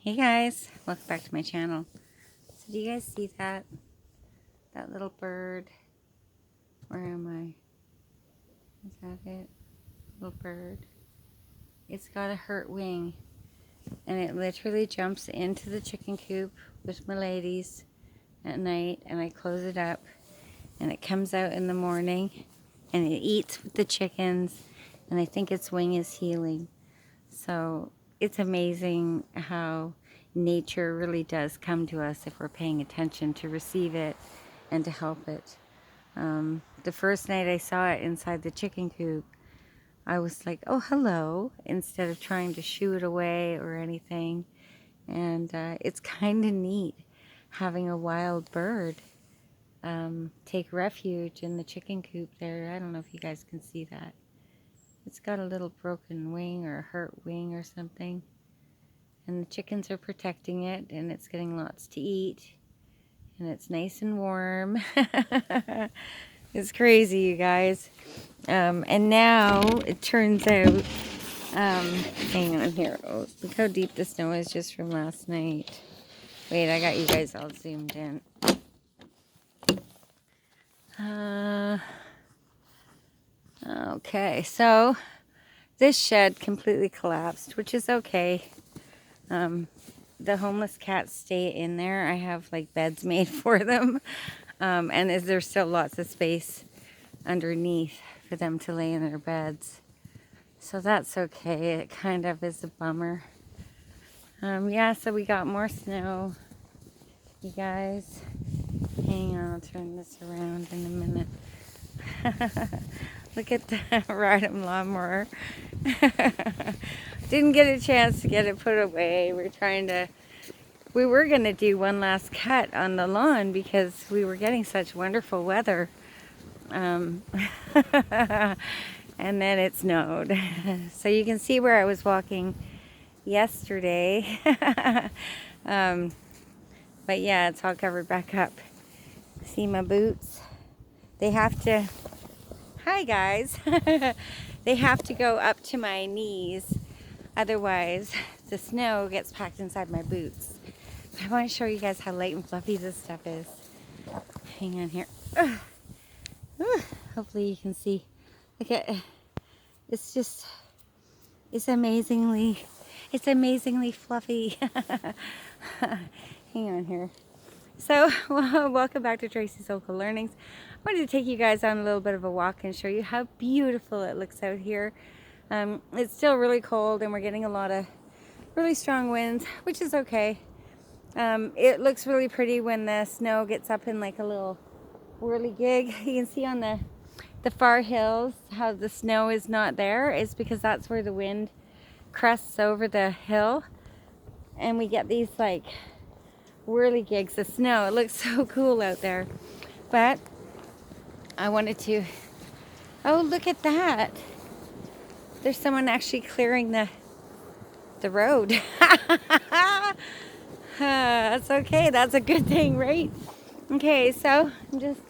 Hey guys, welcome back to my channel. So do you guys see that? That little bird? Where am I? Is that it? Little bird. It's got a hurt wing. And it literally jumps into the chicken coop with my ladies at night. And I close it up. And it comes out in the morning. And it eats with the chickens. And I think its wing is healing. So it's amazing how nature really does come to us if we're paying attention to receive it and to help it. The first night I saw it inside the chicken coop, I was like, oh, hello, instead of trying to shoo it away or anything. And it's kind of neat having a wild bird take refuge in the chicken coop there. I don't know if you guys can see that. It's got a little broken wing or a hurt wing or something. And the chickens are protecting it, and it's getting lots to eat. And it's nice and warm. It's crazy, you guys. And now it turns out, hang on here. Oh, look how deep the snow is just from last night. Wait, I got you guys all zoomed in. Okay, so this shed completely collapsed, which is okay. The homeless cats stay in there. I have like beds made for them. And there's still lots of space underneath for them to lay in their beds. So that's okay. It kind of is a bummer. Yeah, so we got more snow. You guys, hang on, I'll turn this around in a minute. Look at the ride-em lawnmower. Didn't get a chance to get it put away. We were going to do one last cut on the lawn because we were getting such wonderful weather. And then it snowed. So you can see where I was walking yesterday. But yeah, it's all covered back up. See my boots? They have to... Hi guys! They have to go up to my knees. Otherwise, the snow gets packed inside my boots. I want to show you guys how light and fluffy this stuff is. Hang on here. Hopefully you can see. Look at, it's amazingly fluffy. Hang on here. So, welcome back to Tracy's Local Learnings. I wanted to take you guys on a little bit of a walk and show you how beautiful it looks out here. It's still really cold and we're getting a lot of really strong winds, which is okay. It looks really pretty when the snow gets up in like a little whirligig. You can see on the far hills how the snow is not there. It's because that's where the wind crests over the hill. And we get these like whirligigs of snow. It looks so cool out there. But I wanted to... Oh, look at that. There's someone actually clearing the road. That's okay. That's a good thing, right? Okay, so I'm just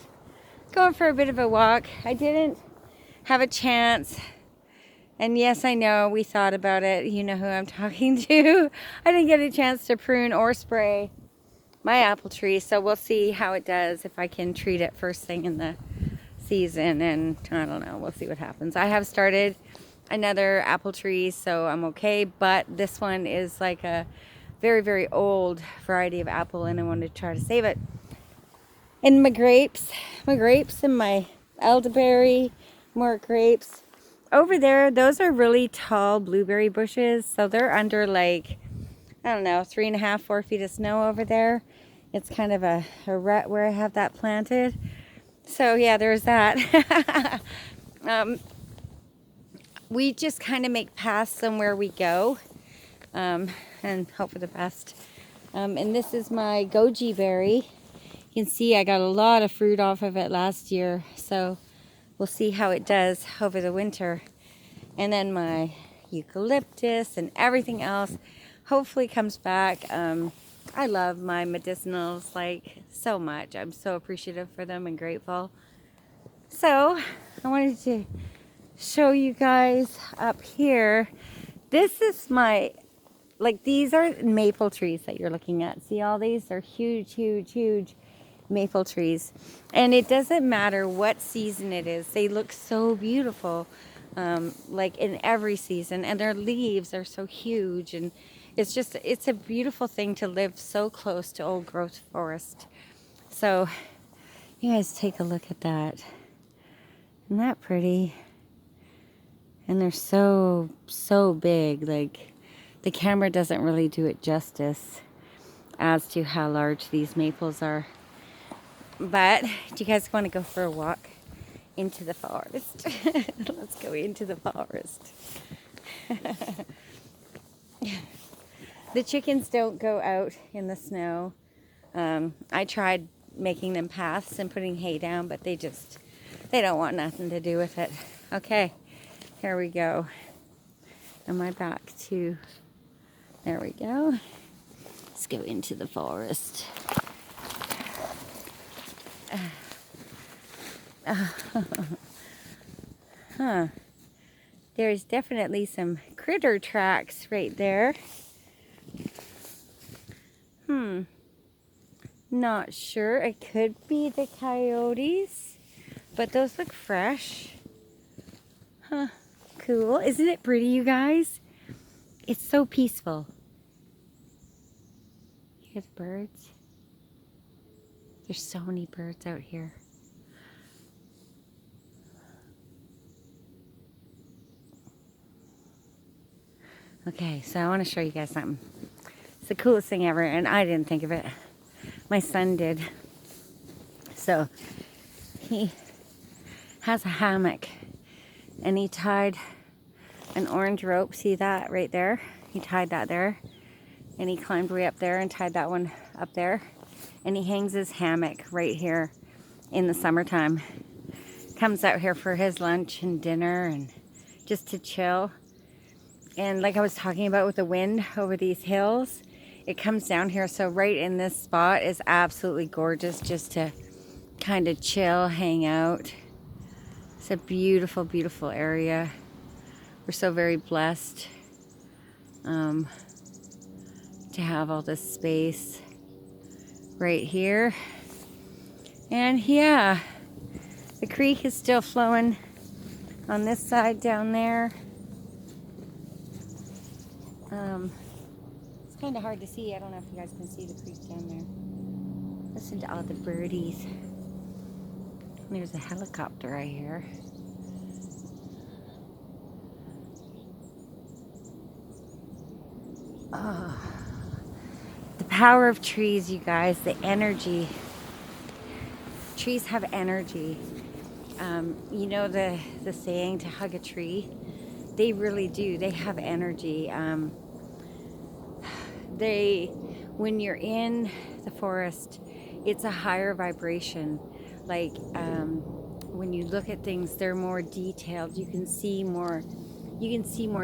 going for a bit of a walk. I didn't have a chance. And yes, I know we thought about it. You know who I'm talking to. I didn't get a chance to prune or spray my apple tree. So we'll see how it does, if I can treat it first thing in the season. And I don't know. We'll see what happens. I have started another apple tree, so I'm okay. But this one is like a very, very old variety of apple, and I wanted to try to save it. And my grapes and my elderberry, more grapes. Over there, those are really tall blueberry bushes, so they're under like, I don't know, 3.5, 4 feet of snow over there. It's kind of a rut where I have that planted. So yeah, there's that. We just kind of make paths somewhere we go. And hope for the best. And this is my goji berry. You can see I got a lot of fruit off of it last year, so we'll see how it does over the winter. And then my eucalyptus and everything else hopefully comes back. I love my medicinals like so much. I'm so appreciative for them and grateful. So I wanted to show you guys up here. This is my like these are maple trees that you're looking at. See all these? They're huge, huge, huge maple trees. And it doesn't matter what season it is. They look so beautiful, like in every season. And their leaves are so huge. And it's a beautiful thing to live so close to old growth forest. So you guys take a look at that. Isn't that pretty? And they're so, so big. Like, the camera doesn't really do it justice as to how large these maples are. But do you guys want to go for a walk into the forest? Let's go into the forest. The chickens don't go out in the snow. I tried making them paths and putting hay down, but they don't want nothing to do with it. Okay, here we go. Am I back to... There we go. Let's go into the forest. Huh. There's definitely some critter tracks right there. Not sure. It could be the coyotes, but those look fresh. Huh. Cool. Isn't it pretty, you guys? It's so peaceful. Hear the birds? There's so many birds out here. Okay, so I want to show you guys something. It's the coolest thing ever, and I didn't think of it. My son did. So he has a hammock, and he tied an orange rope. See that right there? He tied that there, and he climbed way up there and tied that one up there, and he hangs his hammock right here in the summertime. Comes out here for his lunch and dinner and just to chill. And like I was talking about with the wind over these hills, it comes down here. So right in this spot is absolutely gorgeous just to kind of chill, hang out. It's a beautiful, beautiful area. We're so very blessed to have all this space right here. And yeah, the creek is still flowing on this side down there. It's kind of hard to see. I don't know if you guys can see the creek down there. Listen to all the birdies. There's a helicopter right here. Oh, the power of trees, you guys, the energy. Trees have energy. You know the saying to hug a tree? They really do. They have energy. When you're in the forest, it's a higher vibration. Like when you look at things, they're more detailed. You can see more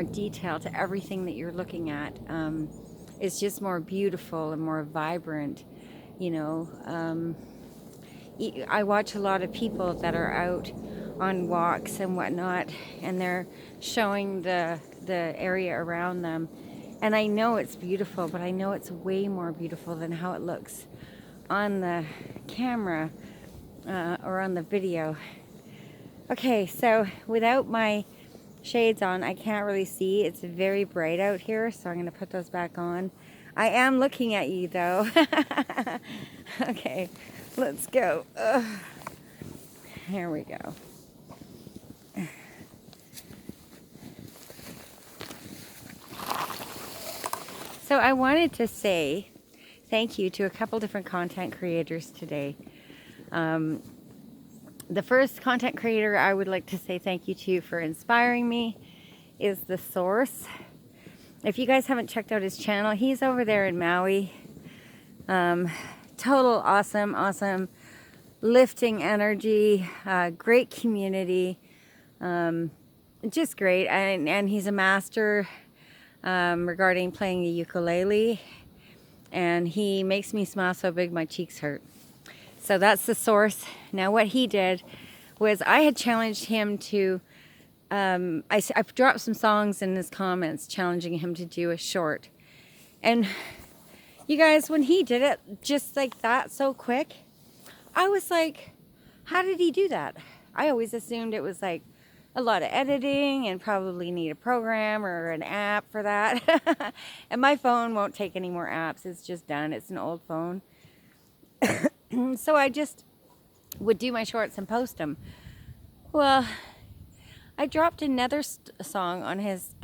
detail to everything that you're looking at. It's just more beautiful and more vibrant, you know. I watch a lot of people that are out on walks and whatnot, and they're showing the area around them. And I know it's beautiful, but I know it's way more beautiful than how it looks on the camera or on the video. Okay, so without my shades on, I can't really see. It's very bright out here, so I'm going to put those back on. I am looking at you, though. Okay, let's go. Here we go. So I wanted to say thank you to a couple different content creators today. The first content creator I would like to say thank you to for inspiring me is The Source. If you guys haven't checked out his channel, he's over there in Maui. Total awesome, lifting energy, great community, just great. And he's a master regarding playing the ukulele, and he makes me smile so big my cheeks hurt. So that's The Source. Now what he did was I had challenged him to, I've dropped some songs in his comments challenging him to do a short. And you guys, when he did it just like that so quick, I was like, how did he do that? I always assumed it was like a lot of editing and probably need a program or an app for that. And my phone won't take any more apps. It's just done. It's an old phone. So I just would do my shorts and post them. Well, I dropped another song on his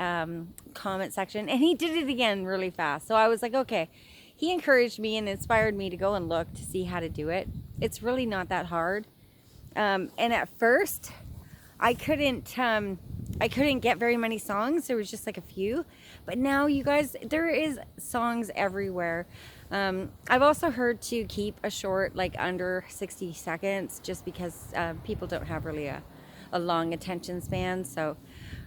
comment section, and he did it again really fast. So I was like, okay. He encouraged me and inspired me to go and look to see how to do it. It's really not that hard. And at first, I couldn't get very many songs. There was just like a few. But now, you guys, there is songs everywhere. I've also heard to keep a short like under 60 seconds just because people don't have really a long attention span. So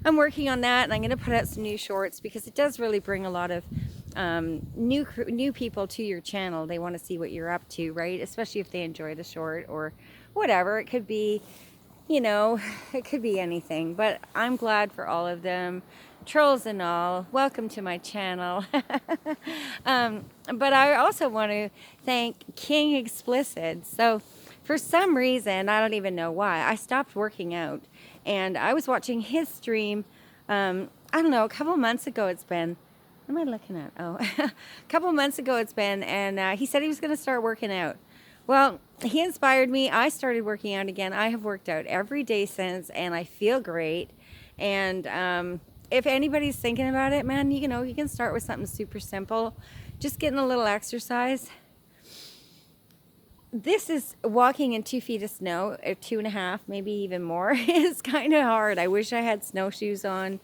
I'm working on that, and I'm going to put out some new shorts because it does really bring a lot of new people to your channel. They want to see what you're up to, right? Especially if they enjoy the short or whatever. It could be, you know, it could be anything. But I'm glad for all of them. Trolls and all, welcome to my channel. But I also want to thank King Explicit. So for some reason, I don't even know why, I stopped working out, and I was watching his stream, I don't know, a couple months ago it's been. What am I looking at? Oh, a couple months ago it's been, and he said he was going to start working out. Well, he inspired me. I started working out again. I have worked out every day since, and I feel great. And if anybody's thinking about it, man, you know, you can start with something super simple. Just getting a little exercise. This is walking in 2 feet of snow, or 2.5, maybe even more. It's kind of hard. I wish I had snowshoes on.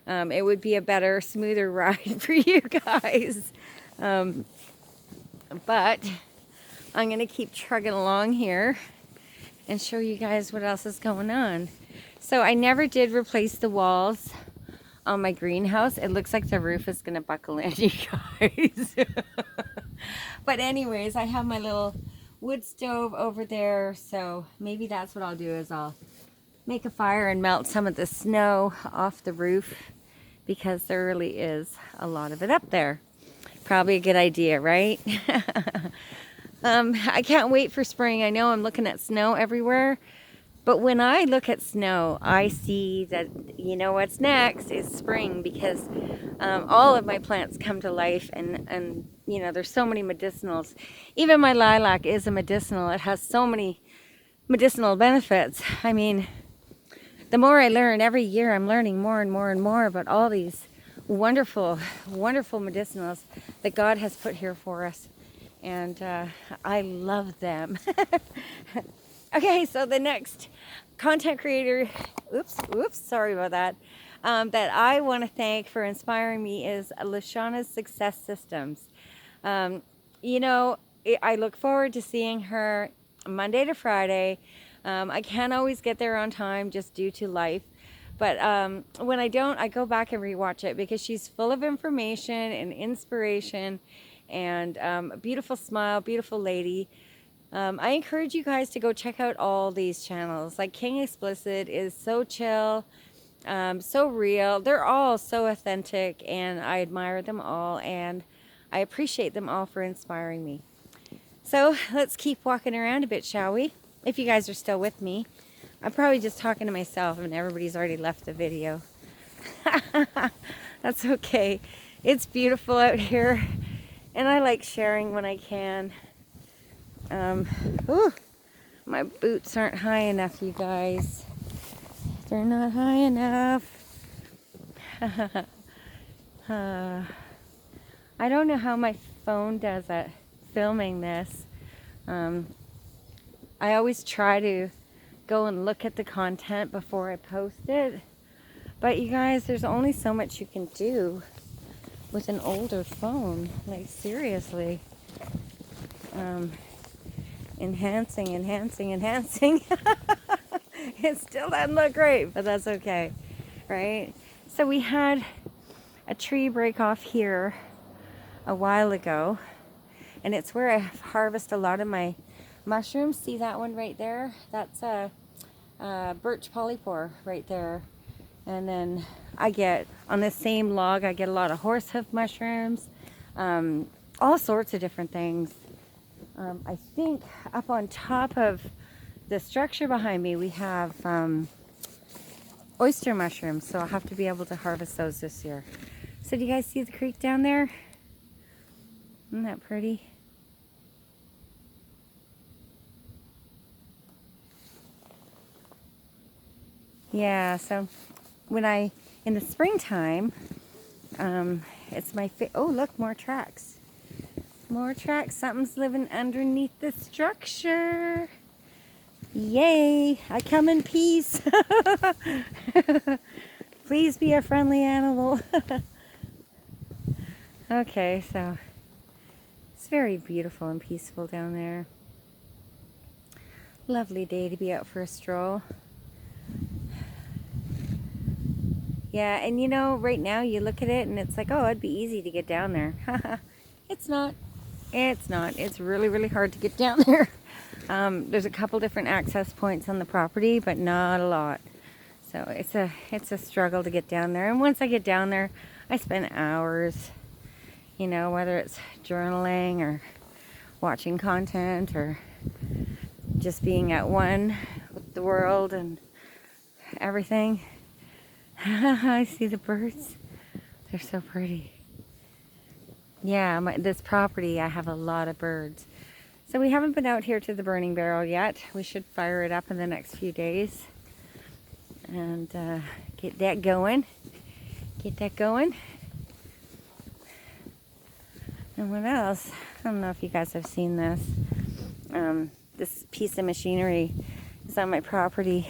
It would be a better, smoother ride for you guys. But I'm going to keep trugging along here and show you guys what else is going on. So I never did replace the walls on my greenhouse. It looks like the roof is going to buckle in, you guys. But anyways, I have my little wood stove over there. So maybe that's what I'll do, is I'll make a fire and melt some of the snow off the roof, because there really is a lot of it up there. Probably a good idea, right? I can't wait for spring. I know I'm looking at snow everywhere, but when I look at snow, I see that, you know, what's next is spring, because all of my plants come to life, and you know, there's so many medicinals. Even my lilac is a medicinal. It has so many medicinal benefits. I mean, the more I learn every year, I'm learning more and more and more about all these wonderful, wonderful medicinals that God has put here for us. And I love them. Okay, so the next content creator, sorry about that, that I want to thank for inspiring me is Lashana's Success Systems. You know, I look forward to seeing her Monday to Friday. I can't always get there on time just due to life. But when I don't, I go back and rewatch it, because she's full of information and inspiration, and a beautiful smile, beautiful lady. I encourage you guys to go check out all these channels. Like King Explicit is so chill, so real. They're all so authentic, and I admire them all, and I appreciate them all for inspiring me. So let's keep walking around a bit, shall we? If you guys are still with me. I'm probably just talking to myself, and everybody's already left the video. That's okay. It's beautiful out here, and I like sharing when I can. My boots aren't high enough, you guys. They're not high enough. I don't know how my phone does it, filming this. I always try to go and look at the content before I post it. But you guys, there's only so much you can do with an older phone. Like, seriously. Enhancing. It still doesn't look great, but that's okay, right? So we had a tree break off here a while ago, and it's where I harvest a lot of my mushrooms. See that one right there? That's a birch polypore right there. And then I get, on the same log, I get a lot of horsehoof mushrooms, all sorts of different things. I think up on top of the structure behind me, we have oyster mushrooms, so I'll have to be able to harvest those this year. So do you guys see the creek down there? Isn't that pretty? Yeah, so when in the springtime, it's my oh, look, more tracks. More tracks. Something's living underneath the structure. Yay, I come in peace. Please be a friendly animal. Okay, so it's very beautiful and peaceful down there. Lovely day to be out for a stroll. Yeah, and you know, right now you look at it and it's like, oh, it'd be easy to get down there. It's not. It's not. It's really, really hard to get down there. There's a couple different access points on the property, but not a lot. So it's a struggle to get down there. And once I get down there, I spend hours, you know, whether it's journaling or watching content or just being at one with the world and everything. I see the birds. They're so pretty. Yeah, this property, I have a lot of birds. So we haven't been out here to the burning barrel yet. We should fire it up in the next few days and get that going. Get that going. And what else? I don't know if you guys have seen this. This piece of machinery is on my property,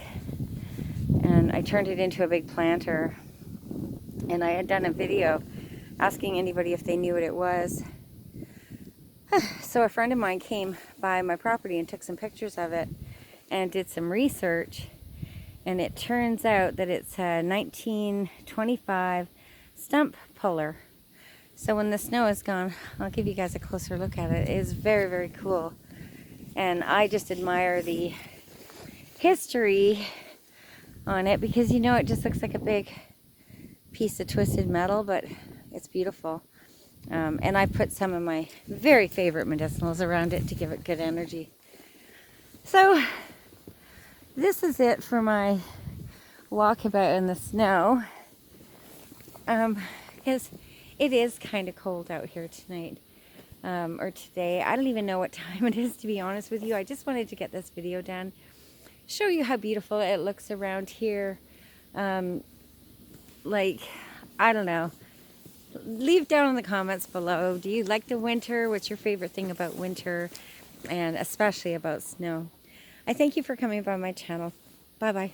and I turned it into a big planter. And I had done a video asking anybody if they knew what it was. So a friend of mine came by my property and took some pictures of it and did some research, and it turns out that it's a 1925 stump puller. So when the snow is gone, I'll give you guys a closer look at it. It is very, very cool, and I just admire the history on it because, you know, it just looks like a big piece of twisted metal, but it's beautiful. And I put some of my very favorite medicinals around it to give it good energy. So this is it for my walkabout in the snow. Because it is kind of cold out here tonight, or today. I don't even know what time it is, to be honest with you. I just wanted to get this video done, show you how beautiful it looks around here. Like, I don't know. Leave down in the comments below. Do you like the winter? What's your favorite thing about winter? And especially about snow. I thank you for coming by my channel. Bye-bye.